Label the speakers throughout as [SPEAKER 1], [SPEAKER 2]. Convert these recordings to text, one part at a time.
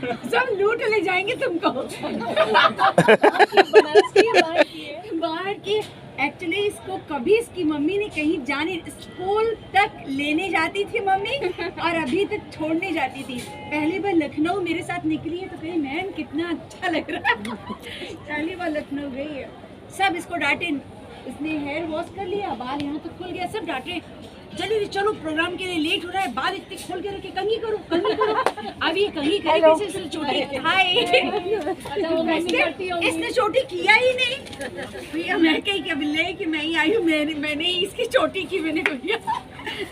[SPEAKER 1] सब लूट ले जाएंगे तुमको। बाहर की एक्चुअली इसको कभी इसकी मम्मी ने कहीं जाने, स्कूल तक लेने जाती थी मम्मी और अभी तक छोड़ने जाती थी। पहली बार लखनऊ मेरे साथ निकली है तो कहीं मैम कितना अच्छा लग रहा है। पहली बार लखनऊ गई है, सब इसको डांटे, इसने हेयर वॉश कर लिया, बाल यहाँ तक खुल गया, सब डांटे जल्दी चलो प्रोग्राम के लिए लेट हो रहा है, बाल इतने खोल के रखे, कंघी करो कंघी करो। अब ये कंघी करेगी इसने चोटी, हाय इसने चोटी किया ही नहीं भैया। मैं कही क्या बिल्ले कि मैं ही आई हूँ, मैंने ही इसकी चोटी की, मैंने भैया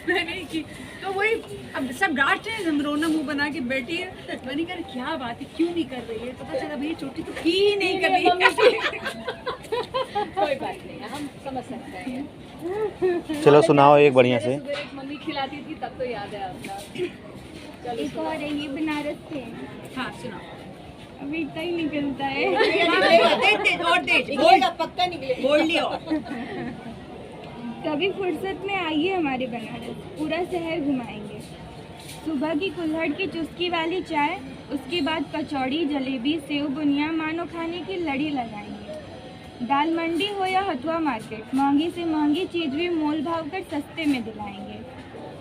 [SPEAKER 1] मैंने ही की। तो वही अब सब डांट रहे हैं, रोना मुंह बना के बैठी है। मैंने कहा क्या बात है, क्यों नहीं कर रही है, पता चला भैया चोटी तो की ही नहीं कर रही है।
[SPEAKER 2] कोई बात नहीं, हम समझ सकते हैं।
[SPEAKER 3] चलो सुनाओ एक बढ़िया से।
[SPEAKER 2] एक मम्मी खिलाती थी तब तो याद है आपका। चलो
[SPEAKER 4] एक और है, ये बनारस से।
[SPEAKER 1] हाँ सुनाओ।
[SPEAKER 4] अभी इतना ही निकलता है।
[SPEAKER 1] और तेज पक्का निकले, बोल लियो।
[SPEAKER 4] कभी फुर्सत में आइए हमारे बनारस, पूरा शहर घुमाएंगे। सुबह की कुल्हड़ की चुस्की वाली चाय, उसके बाद कचौड़ी, जलेबी, सेव बुनिया, मानो खाने की लड़ी लगाएंगे। दाल मंडी हो या हथुआ मार्केट, महंगी से महंगी चीज़ भी मोल भाव कर सस्ते में दिलाएंगे।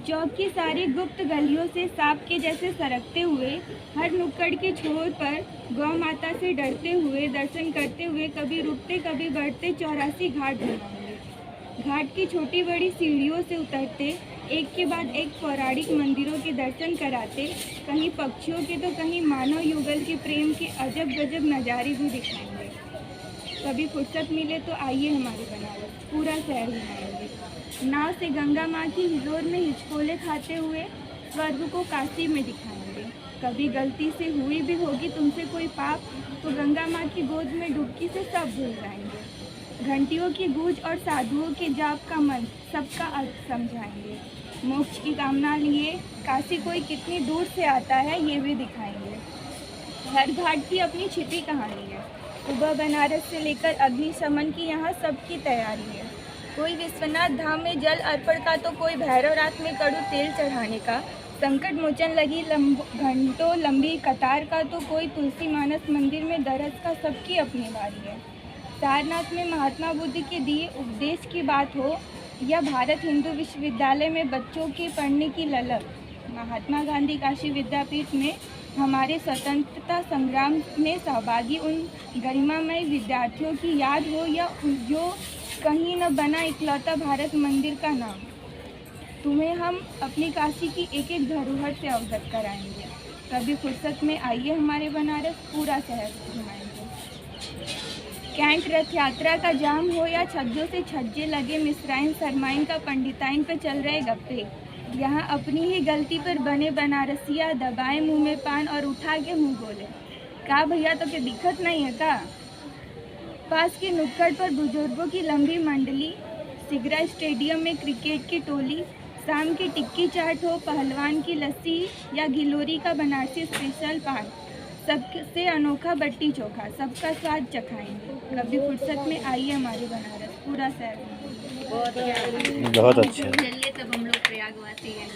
[SPEAKER 4] चौक की सारी गुप्त गलियों से सांप के जैसे सरकते हुए, हर नुक्कड़ के छोर पर गौ माता से डरते हुए, दर्शन करते हुए, कभी रुकते कभी बढ़ते 84 घाट घुमाएंगे। घाट की छोटी बड़ी सीढ़ियों से उतरते, एक के बाद एक पौराणिक मंदिरों के दर्शन कराते, कहीं पक्षियों के तो कहीं मानव युगल के प्रेम के अजब गजब नज़ारे भी दिखाएंगे। कभी फुर्सत मिले तो आइए हमारे बनारस, पूरा शहर घुमाएंगे। नाव से गंगा माँ की हिलोर में हिचकोले खाते हुए स्वर्ग को काशी में दिखाएंगे। कभी गलती से हुई भी होगी तुमसे कोई पाप तो गंगा माँ की गोद में डुबकी से सब भूल जाएंगे। घंटियों की गूंज और साधुओं के जाप का मंत्र सबका अर्थ समझाएंगे। मोक्ष की कामना लिए काशी कोई कितनी दूर से आता है ये भी दिखाएंगे। हर घाट की अपनी छिपी कहानी है। सुबह बनारस से लेकर अग्निशमन की यहाँ सबकी तैयारी है। कोई विश्वनाथ धाम में जल अर्पण का तो कोई भैरव रात में कड़ू तेल चढ़ाने का, संकट मोचन लगी घंटों लंबी कतार का तो कोई तुलसी मानस मंदिर में दरस का, सबकी अपनी बारी है। सारनाथ में महात्मा बुद्ध के दिए उपदेश की बात हो या भारत हिंदू विश्वविद्यालय में बच्चों के पढ़ने की ललक, महात्मा गांधी काशी विद्यापीठ में हमारे स्वतंत्रता संग्राम में सहभागी उन गरिमामय विद्यार्थियों की याद हो या जो कहीं न बना इकलौता भारत मंदिर का नाम, तुम्हें हम अपनी काशी की एक एक धरोहर से अवगत कराएंगे। कभी फुर्सत में आइए हमारे बनारस, पूरा शहर घुमाएंगे। कैंट रथ यात्रा का जाम हो या छज्जों से छज्जे लगे मिस्राइन सरमाइन का पंडिताइन पे चल रहे गप्पे, यहाँ अपनी ही गलती पर बने बनारसिया दबाए मुंह में पान और उठा के मुंह बोले, का भैया तो क्या दिक्कत नहीं है का। पास के नुक्कड़ पर बुजुर्गों की लंबी मंडली, सिगरा स्टेडियम में क्रिकेट की टोली, शाम की टिक्की चाट हो, पहलवान की लस्सी या गिलोरी का बनारसी स्पेशल पान, सबसे अनोखा बट्टी चोखा, सबका स्वाद चखाएंगे। कभी फुर्सत में आइए हमारे बनारस, पूरा शहर।
[SPEAKER 3] बहुत अच्छा।
[SPEAKER 1] तब हम लोग प्रयागवासी हैं,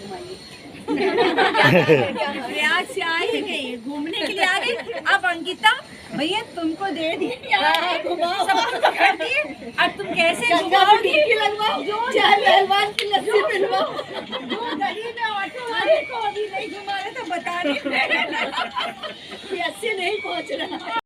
[SPEAKER 1] प्रयाग से आए गए घूमने के लिए आ गए। अब अंकिता भैया तुमको दे दिए, सबको पकड़ दिए, अब तुम कैसे घुमाओगी? पहलवान की लस्सी पिलवाओ। गली में ऑटो वाले को अभी नहीं घुमा रहे तो बता रहे ऐसे नहीं पहुंच रहा।